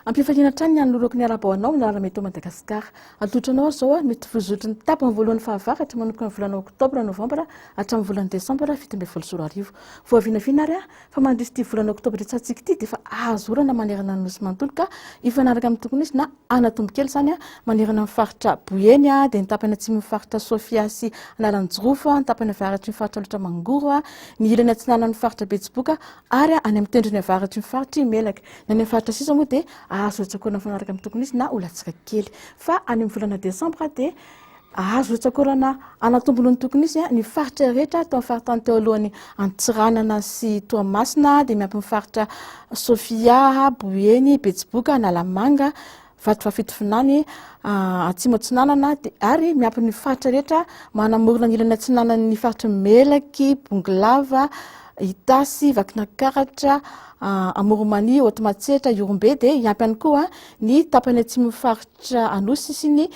Ampifaliana trany ny anoloroko ny arabaonao na raha-mety ao Madagasikara. Atotranao zao mety vozotry ny tapany voalohany fahavaratra manomboka ny volana oktobra novambra hatramin'ny volana desambra 17 voavinavina ary fa mandrisy ity volana oktobra itsatsika ity dia efa azo orana manerana ny nosy manontolo ka ifanaraka amin'ny tokony izy na anatombo kely zany manerana ny faritra Boeny dia ny tapany atsimo ny faritra Sofia sy Analanjirofo, ny tapany avaratry ny faritra Loatra Mangoro, ny ilany atsinanany faritra Betsiboka ary any amin'ny tendrony avaratry ny faritra Melaka. Na ny faritra sisa moa dia azo atsakorana fanaraka amin'ny tokony izy na olatsika kely fa any amin'ny volana desambra dia azo atsakorana anatombony ny tokony izy ny faritra rehetra tao amin'ny faritany teo alohan'ny Antsiranana sy Toamasina dia miampy ny faritra Sofia, Boeny, Betsiboka, Analamanga, Vatovafitofinany, Atsimo Atsinanana ary miampy ny faritra rehetra manamorona ny ilany atsinanan'ny faritra Melaky, Bongolava, Itasy, Vakinakaratra, Amoromani, Otomatsetra, Yorombe dia iampy ihany koa ny tapany atsimo faritra Anosy sy ny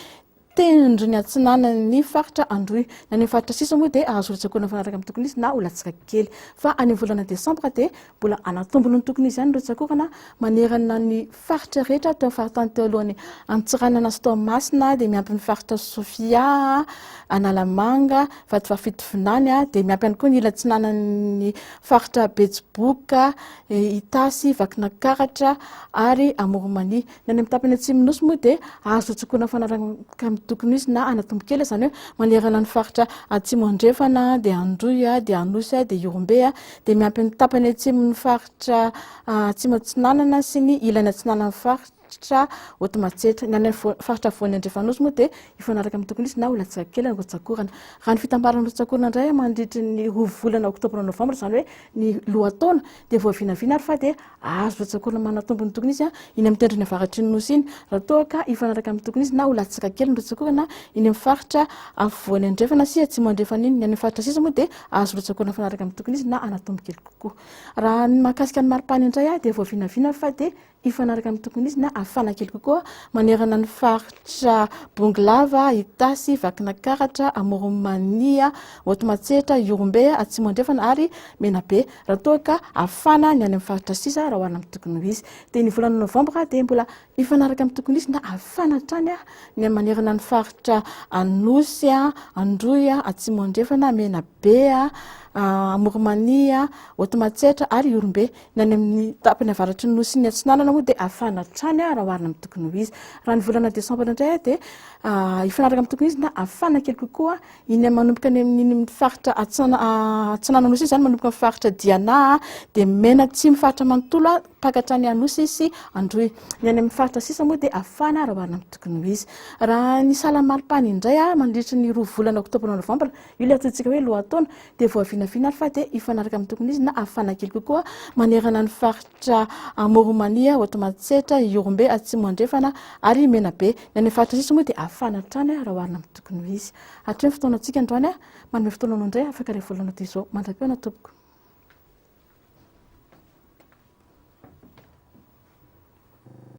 tendry ny atsinanan'ny faritra Androy. Na ny faritra sisa moa dia azo atsakorana fanaraka amin'ny tokony izy na olatsika kely fa any volana desambra dia mbola anatombony ny tokony izy ihany ro atsakorana manerana ny faritra rehetra tao amin'ny faritany teo alohan'ny Antsiranana sy Toamasina dia miampy ny faritra Sofia, Analamanga, Vatovafitofinany dia miampy ihany koa ny ilany atsinanan'ny faritra Betsiboka, Itasy, Vakinakaratra ary Amoromani. Na ny tapany atsimo nosy moa dia azo atsakorana fanaraka amin'ny tokony izy na anatombo kely zany hoe manerana ny faritra Atsimo Andrefana dia Androy dia Anosy dia Yorombe dia miampy ny tapany atsimo ny faritra Atsimo Atsinanana sy ny ilany atsinanan'ny faritra Otomatsetra. Na ny faritra Voany Andrefanosy moa dia ifanaraka amin'ny tokony izy na olatsika kely no atsakorana. Raha ny fitambarana atsakorana indray mandritra ny volana oktobra novambra zany hoe ny lohataona dia voavinavina ary fa dia azo atsakorana manatombo ny tokony izy iny amin'ny tendrony avaratry ny nosy iny raha toa ka ifanaraka amin'ny tokony izy na olatsika kely no atsakorana iny amin'ny faritra Voany Andrefana sy Atsimo Andrefana iny. Ny amin'ny faritra sisa moa dia azo atsakorana fanaraka amin'ny tokony izy na anatombo kely kokoa. Raha ny mahakasika ny maripany indray dia voavinavina fa dia ifanaraka amin'ny tokony izy na afana kely kokoa manerana ny faritra Bongolava, Itasy, Vakinakaratra, Amoromani, Otomatsetra, Yorombe, Atsimo Andrefana ary Menabe raha toa ka afana ny any amin'ny faritra sisa raha hoana amin'ny tokony izy. Dia ny volana novambra dia mbola ifanaraka amin'ny tokony izy na afana trany ny manerana ny faritra Anosy, Androy, Atsimo Andrefana, Menabe, Amoromani, Otomatsetra ary Yorombe. Na ny amin'ny tapany avaratry ny nosy ny atsinanana moa dia afana trany raha hoarina amin'ny tokony izy. Raha ny volana desambra indray dia ifanaraka amin'ny tokony izy na afana kely kokoa iny manomboka ny amin'ny faritra atsinanana nosy zany manomboka ny faritra Diana dia mena atsimo faritra manontolo pakatra ny Anosy sy Androy. Ny any amin'ny faritra sisa moa dia afana raha hoarina amin'ny tokony izy. Raha ny salamaripany indray mandritra ny volana oktobra novambra io ilay ataontsika hoe lohataona dia voavinavina fa dia ifanaraka amin'ny tokony izy na afana kely kokoa manerana ny faritra Amoromani, Otomatsetra, Yorombe, Atsimo Andrefana ary Menabe. Na ny faritra sisa moa dia afana trany raha hoarina amin'ny tokony izy. Hatreo ny fotoana antsika androany manome fotoana indray afaka rehefa volana toy izao mandra-piona tompoko.